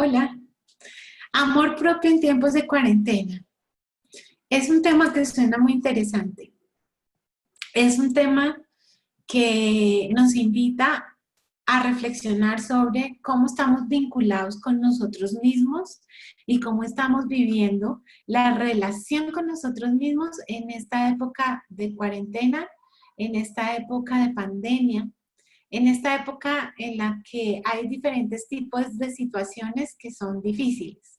Hola, amor propio en tiempos de cuarentena. Es un tema que suena muy interesante. Es un tema que nos invita a reflexionar sobre cómo estamos vinculados con nosotros mismos y cómo estamos viviendo la relación con nosotros mismos en esta época de cuarentena, en esta época de pandemia, en esta época en la que hay diferentes tipos de situaciones que son difíciles.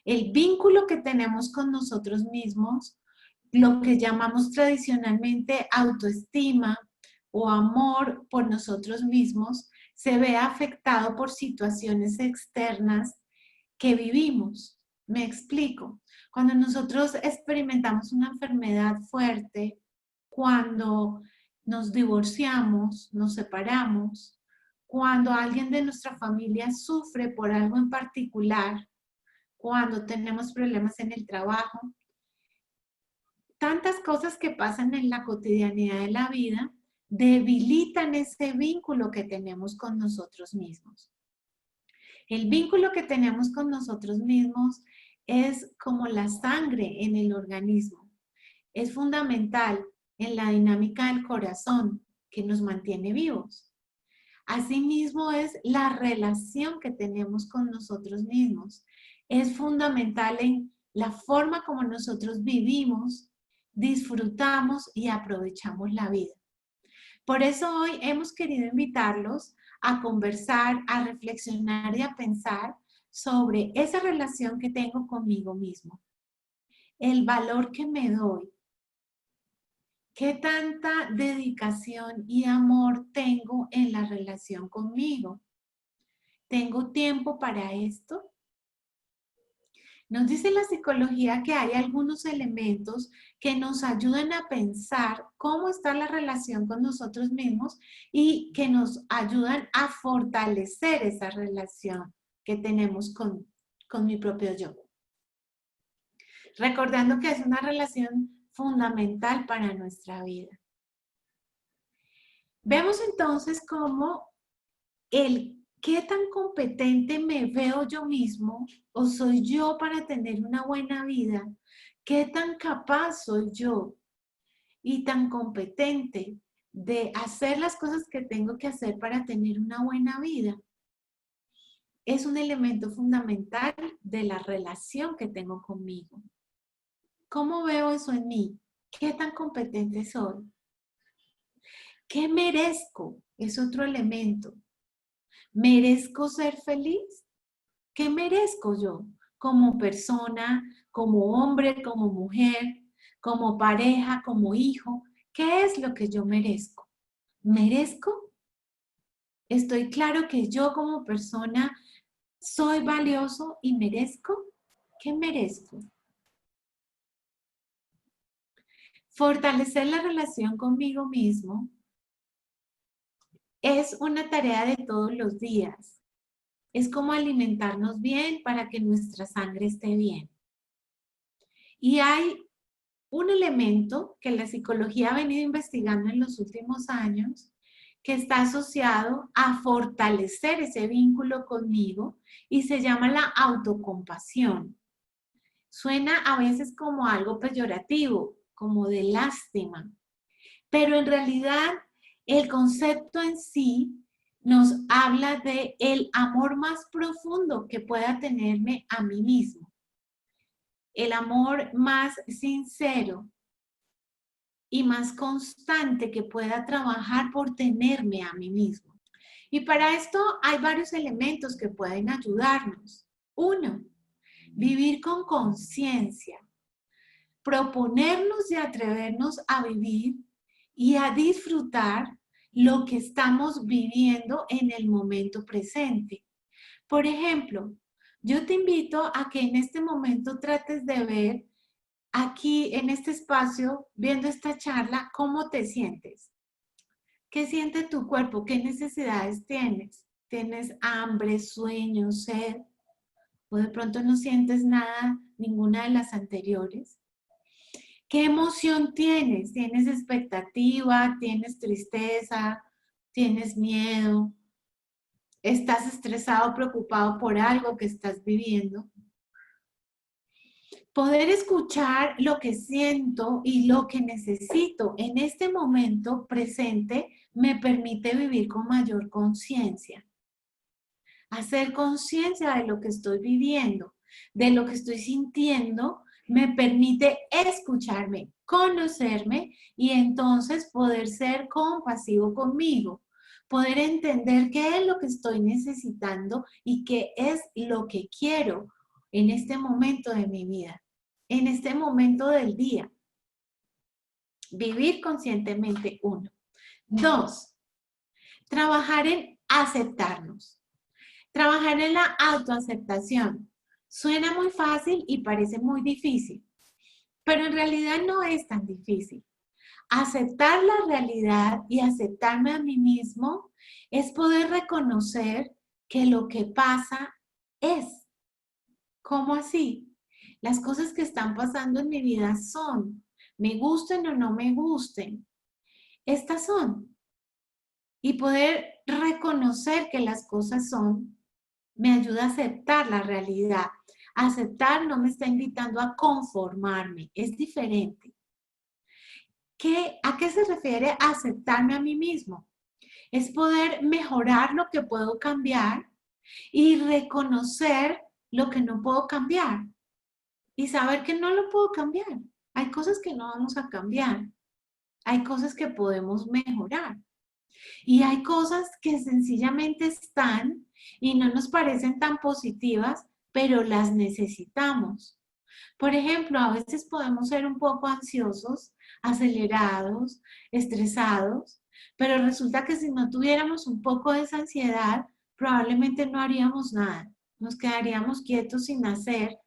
El vínculo que tenemos con nosotros mismos, lo que llamamos tradicionalmente autoestima o amor por nosotros mismos, se ve afectado por situaciones externas que vivimos. Me explico. Cuando nosotros experimentamos una enfermedad fuerte, cuando nos divorciamos, nos separamos, cuando alguien de nuestra familia sufre por algo en particular, cuando tenemos problemas en el trabajo, tantas cosas que pasan en la cotidianidad de la vida debilitan ese vínculo que tenemos con nosotros mismos. El vínculo que tenemos con nosotros mismos es como la sangre en el organismo. Es fundamental en la dinámica del corazón que nos mantiene vivos. Asimismo es la relación que tenemos con nosotros mismos. Es fundamental en la forma como nosotros vivimos, disfrutamos y aprovechamos la vida. Por eso hoy hemos querido invitarlos a conversar, a reflexionar y a pensar sobre esa relación que tengo conmigo mismo. El valor que me doy. ¿Qué tanta dedicación y amor tengo en la relación conmigo? ¿Tengo tiempo para esto? Nos dice la psicología que hay algunos elementos que nos ayudan a pensar cómo está la relación con nosotros mismos y que nos ayudan a fortalecer esa relación que tenemos con mi propio yo. Recordando que es una relación fundamental para nuestra vida. Vemos entonces cómo qué tan competente me veo yo mismo o soy yo para tener una buena vida, qué tan capaz soy yo y tan competente de hacer las cosas que tengo que hacer para tener una buena vida. Es un elemento fundamental de la relación que tengo conmigo. ¿Cómo veo eso en mí? ¿Qué tan competente soy? ¿Qué merezco? Es otro elemento. ¿Merezco ser feliz? ¿Qué merezco yo como persona, como hombre, como mujer, como pareja, como hijo? ¿Qué es lo que yo merezco? ¿Merezco? ¿Estoy claro que yo como persona soy valioso y merezco? ¿Qué merezco? Fortalecer la relación conmigo mismo es una tarea de todos los días. Es como alimentarnos bien para que nuestra sangre esté bien. Y hay un elemento que la psicología ha venido investigando en los últimos años que está asociado a fortalecer ese vínculo conmigo y se llama la autocompasión. Suena a veces como algo peyorativo, como de lástima, pero en realidad el concepto en sí nos habla de el amor más profundo que pueda tenerme a mí mismo, el amor más sincero y más constante que pueda trabajar por tenerme a mí mismo. Y para esto hay varios elementos que pueden ayudarnos. Uno, vivir con conciencia, proponernos y atrevernos a vivir y a disfrutar lo que estamos viviendo en el momento presente. Por ejemplo, yo te invito a que en este momento trates de ver aquí en este espacio, viendo esta charla, ¿cómo te sientes? ¿Qué siente tu cuerpo? ¿Qué necesidades tienes? ¿Tienes hambre, sueño, sed? ¿O de pronto no sientes nada, ninguna de las anteriores? ¿Qué emoción tienes? ¿Tienes expectativa? ¿Tienes tristeza? ¿Tienes miedo? ¿Estás estresado, preocupado por algo que estás viviendo? Poder escuchar lo que siento y lo que necesito en este momento presente me permite vivir con mayor conciencia. Hacer conciencia de lo que estoy viviendo, de lo que estoy sintiendo, me permite escucharme, conocerme y entonces poder ser compasivo conmigo, poder entender qué es lo que estoy necesitando y qué es lo que quiero en este momento de mi vida, en este momento del día. Vivir conscientemente, uno. Dos, trabajar en aceptarnos. Trabajar en la autoaceptación. Suena muy fácil y parece muy difícil, pero en realidad no es tan difícil. Aceptar la realidad y aceptarme a mí mismo es poder reconocer que lo que pasa es. ¿Cómo así? Las cosas que están pasando en mi vida son, me gusten o no me gusten, estas son. Y poder reconocer que las cosas son me ayuda a aceptar la realidad. Aceptar no me está invitando a conformarme, es diferente. ¿A qué se refiere aceptarme a mí mismo? Es poder mejorar lo que puedo cambiar y reconocer lo que no puedo cambiar y saber que no lo puedo cambiar. Hay cosas que no vamos a cambiar, hay cosas que podemos mejorar. Y hay cosas que sencillamente están y no nos parecen tan positivas, pero las necesitamos. Por ejemplo, a veces podemos ser un poco ansiosos, acelerados, estresados, pero resulta que si no tuviéramos un poco de esa ansiedad, probablemente no haríamos nada. Nos quedaríamos quietos sin hacer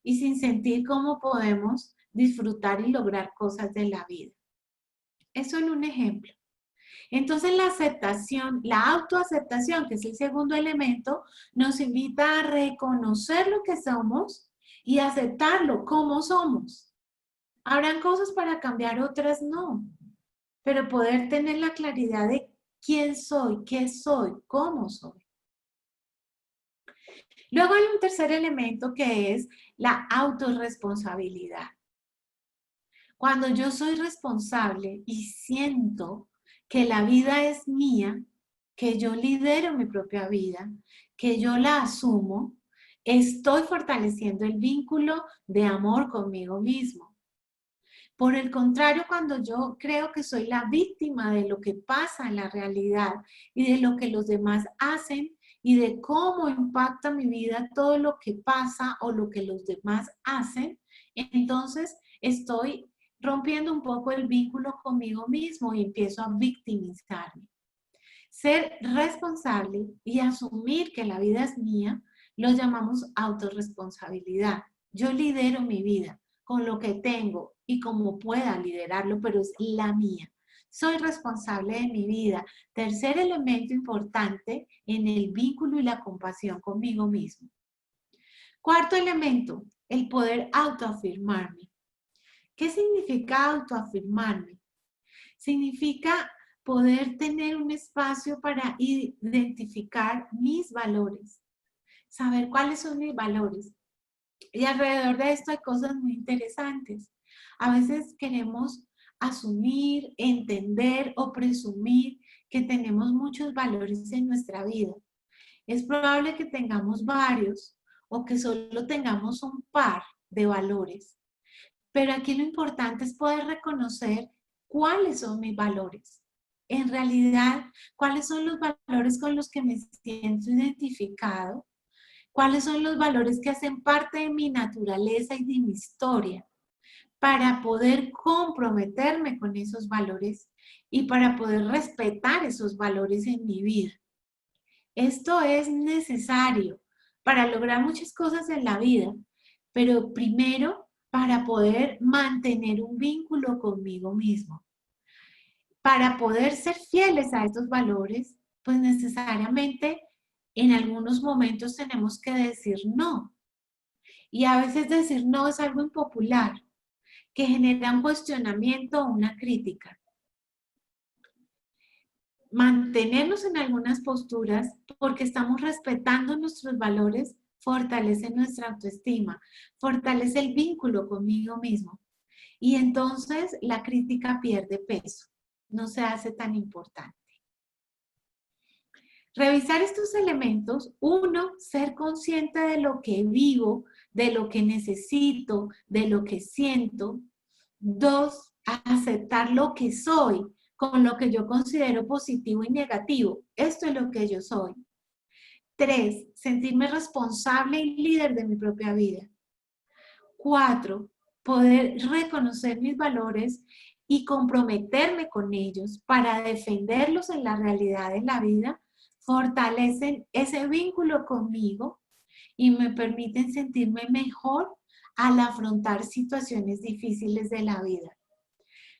y sin sentir cómo podemos disfrutar y lograr cosas de la vida. Eso en un ejemplo. Entonces la aceptación, la autoaceptación, que es el segundo elemento, nos invita a reconocer lo que somos y aceptarlo como somos. Habrán cosas para cambiar, otras no, pero poder tener la claridad de quién soy, qué soy, cómo soy. Luego hay un tercer elemento que es la autorresponsabilidad. Cuando yo soy responsable y siento que la vida es mía, que yo lidero mi propia vida, que yo la asumo, estoy fortaleciendo el vínculo de amor conmigo mismo. Por el contrario, cuando yo creo que soy la víctima de lo que pasa en la realidad y de lo que los demás hacen y de cómo impacta mi vida todo lo que pasa o lo que los demás hacen, entonces estoy rompiendo un poco el vínculo conmigo mismo y empiezo a victimizarme. Ser responsable y asumir que la vida es mía, lo llamamos autorresponsabilidad. Yo lidero mi vida con lo que tengo y como pueda liderarlo, pero es la mía. Soy responsable de mi vida. Tercer elemento importante en el vínculo y la compasión conmigo mismo. Cuarto elemento, el poder autoafirmarme. ¿Qué significa autoafirmarme? Significa poder tener un espacio para identificar mis valores, saber cuáles son mis valores. Y alrededor de esto hay cosas muy interesantes. A veces queremos asumir, entender o presumir que tenemos muchos valores en nuestra vida. Es probable que tengamos varios o que solo tengamos un par de valores. Pero aquí lo importante es poder reconocer cuáles son mis valores. En realidad, cuáles son los valores con los que me siento identificado, cuáles son los valores que hacen parte de mi naturaleza y de mi historia, para poder comprometerme con esos valores y para poder respetar esos valores en mi vida. Esto es necesario para lograr muchas cosas en la vida, pero primero para poder mantener un vínculo conmigo mismo. Para poder ser fieles a estos valores, pues necesariamente en algunos momentos tenemos que decir no. Y a veces decir no es algo impopular, que genera un cuestionamiento o una crítica. mantenernos en algunas posturas porque estamos respetando nuestros valores, fortalece nuestra autoestima, fortalece el vínculo conmigo mismo. Y entonces la crítica pierde peso, no se hace tan importante. Revisar estos elementos, uno, ser consciente de lo que vivo, de lo que necesito, de lo que siento. Dos, aceptar lo que soy, con lo que yo considero positivo y negativo. Esto es lo que yo soy. Tres, sentirme responsable y líder de mi propia vida. Cuatro, poder reconocer mis valores y comprometerme con ellos para defenderlos en la realidad de la vida, fortalecen ese vínculo conmigo y me permiten sentirme mejor al afrontar situaciones difíciles de la vida.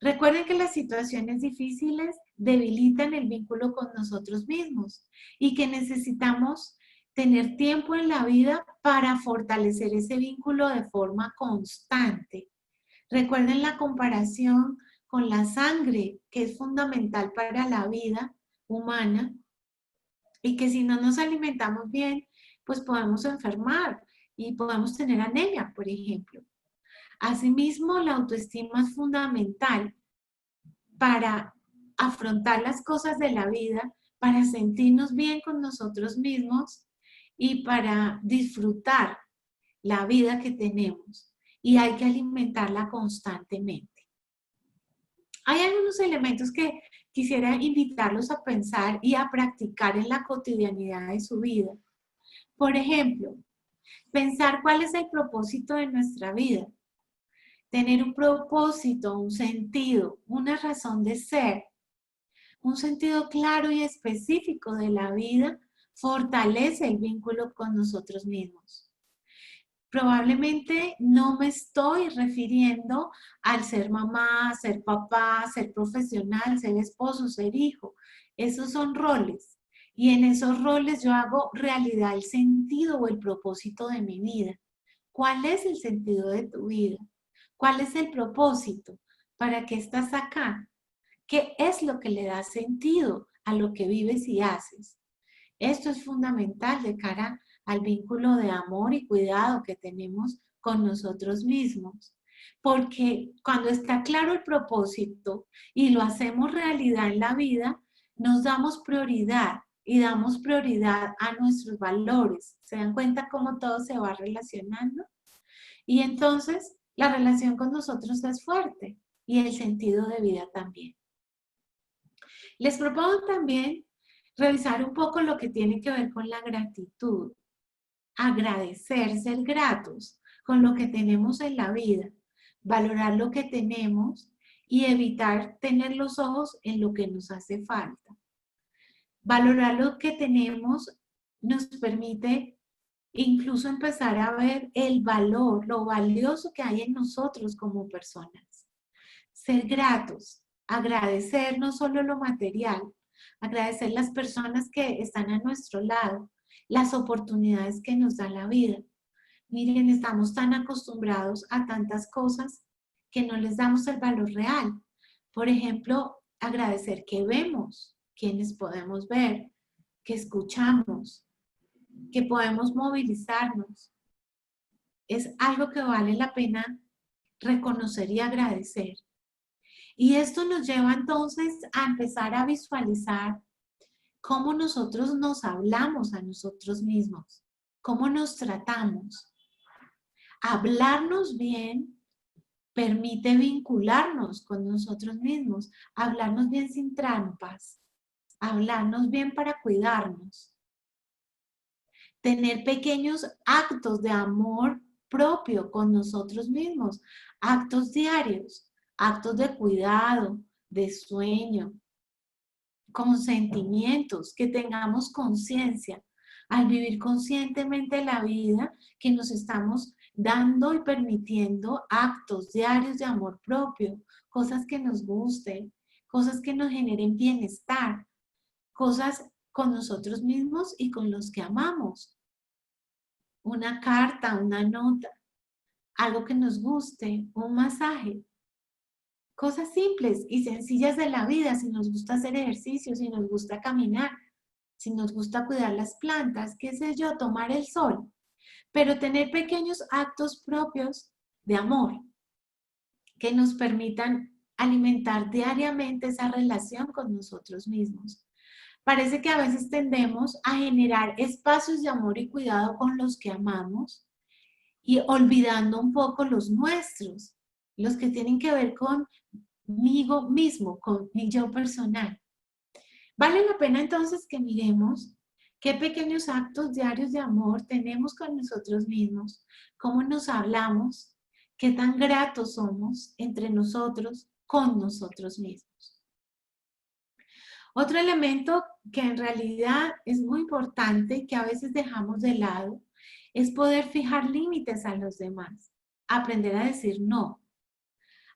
Recuerden que las situaciones difíciles debilitan el vínculo con nosotros mismos y que necesitamos tener tiempo en la vida para fortalecer ese vínculo de forma constante. Recuerden la comparación con la sangre, que es fundamental para la vida humana y que si no nos alimentamos bien, pues podemos enfermar y podemos tener anemia, por ejemplo. Asimismo, la autoestima es fundamental para afrontar las cosas de la vida, para sentirnos bien con nosotros mismos y para disfrutar la vida que tenemos. Y hay que alimentarla constantemente. Hay algunos elementos que quisiera invitarlos a pensar y a practicar en la cotidianidad de su vida. Por ejemplo, pensar cuál es el propósito de nuestra vida. Tener un propósito, un sentido, una razón de ser, un sentido claro y específico de la vida fortalece el vínculo con nosotros mismos. Probablemente no me estoy refiriendo al ser mamá, ser papá, ser profesional, ser esposo, ser hijo. Esos son roles. Y en esos roles yo hago realidad el sentido o el propósito de mi vida. ¿Cuál es el sentido de tu vida? ¿Cuál es el propósito? ¿Para qué estás acá? ¿Qué es lo que le da sentido a lo que vives y haces? Esto es fundamental de cara al vínculo de amor y cuidado que tenemos con nosotros mismos. Porque cuando está claro el propósito y lo hacemos realidad en la vida, nos damos prioridad y damos prioridad a nuestros valores. ¿Se dan cuenta cómo todo se va relacionando? Y entonces la relación con nosotros es fuerte y el sentido de vida también. Les propongo también revisar un poco lo que tiene que ver con la gratitud. Agradecer, ser gratos con lo que tenemos en la vida, valorar lo que tenemos y evitar tener los ojos en lo que nos hace falta. Valorar lo que tenemos nos permite incluso empezar a ver el valor, lo valioso que hay en nosotros como personas. Ser gratos, agradecer no solo lo material, agradecer las personas que están a nuestro lado, las oportunidades que nos da la vida. Miren, estamos tan acostumbrados a tantas cosas que no les damos el valor real. Por ejemplo, agradecer que vemos, quienes podemos ver, que escuchamos, que podemos movilizarnos. Es algo que vale la pena reconocer y agradecer. Y esto nos lleva entonces a empezar a visualizar cómo nosotros nos hablamos a nosotros mismos, cómo nos tratamos. Hablarnos bien permite vincularnos con nosotros mismos, hablarnos bien sin trampas, hablarnos bien para cuidarnos. Tener pequeños actos de amor propio con nosotros mismos, actos diarios, actos de cuidado, de sueño, con sentimientos, que tengamos conciencia, al vivir conscientemente la vida, que nos estamos dando y permitiendo actos diarios de amor propio, cosas que nos gusten, cosas que nos generen bienestar, cosas con nosotros mismos y con los que amamos. Una carta, una nota, algo que nos guste, un masaje. Cosas simples y sencillas de la vida, si nos gusta hacer ejercicio, si nos gusta caminar, si nos gusta cuidar las plantas, qué sé yo, tomar el sol. Pero tener pequeños actos propios de amor que nos permitan alimentar diariamente esa relación con nosotros mismos. Parece que a veces tendemos a generar espacios de amor y cuidado con los que amamos y olvidando un poco los nuestros, los que tienen que ver conmigo mismo, con mi yo personal. Vale la pena entonces que miremos qué pequeños actos diarios de amor tenemos con nosotros mismos, cómo nos hablamos, qué tan gratos somos entre nosotros, con nosotros mismos. Otro elemento que en realidad es muy importante, que a veces dejamos de lado, es poder fijar límites a los demás, aprender a decir no,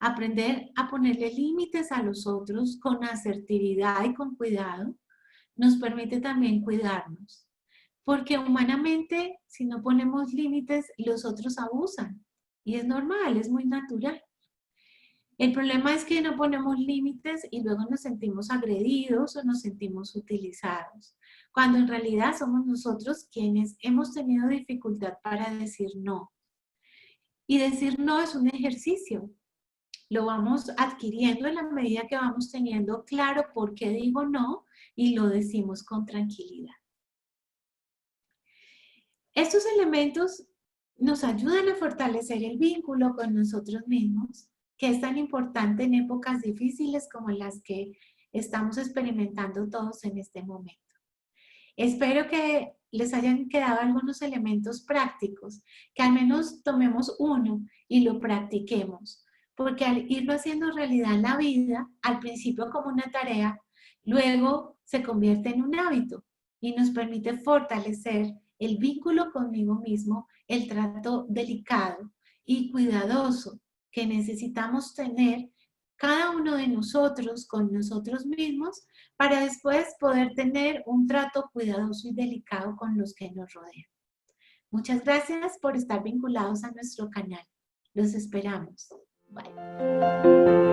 aprender a ponerle límites a los otros con asertividad y con cuidado, nos permite también cuidarnos. Porque humanamente, si no ponemos límites, los otros abusan. Y es normal, es muy natural. El problema es que no ponemos límites y luego nos sentimos agredidos o nos sentimos utilizados, cuando en realidad somos nosotros quienes hemos tenido dificultad para decir no. Y decir no es un ejercicio. Lo vamos adquiriendo en la medida que vamos teniendo claro por qué digo no y lo decimos con tranquilidad. Estos elementos nos ayudan a fortalecer el vínculo con nosotros mismos, que es tan importante en épocas difíciles como las que estamos experimentando todos en este momento. Espero que les hayan quedado algunos elementos prácticos, que al menos tomemos uno y lo practiquemos, porque al irlo haciendo realidad en la vida, al principio como una tarea, luego se convierte en un hábito y nos permite fortalecer el vínculo conmigo mismo, el trato delicado y cuidadoso que necesitamos tener cada uno de nosotros con nosotros mismos para después poder tener un trato cuidadoso y delicado con los que nos rodean. Muchas gracias por estar vinculados a nuestro canal. Los esperamos. Bye.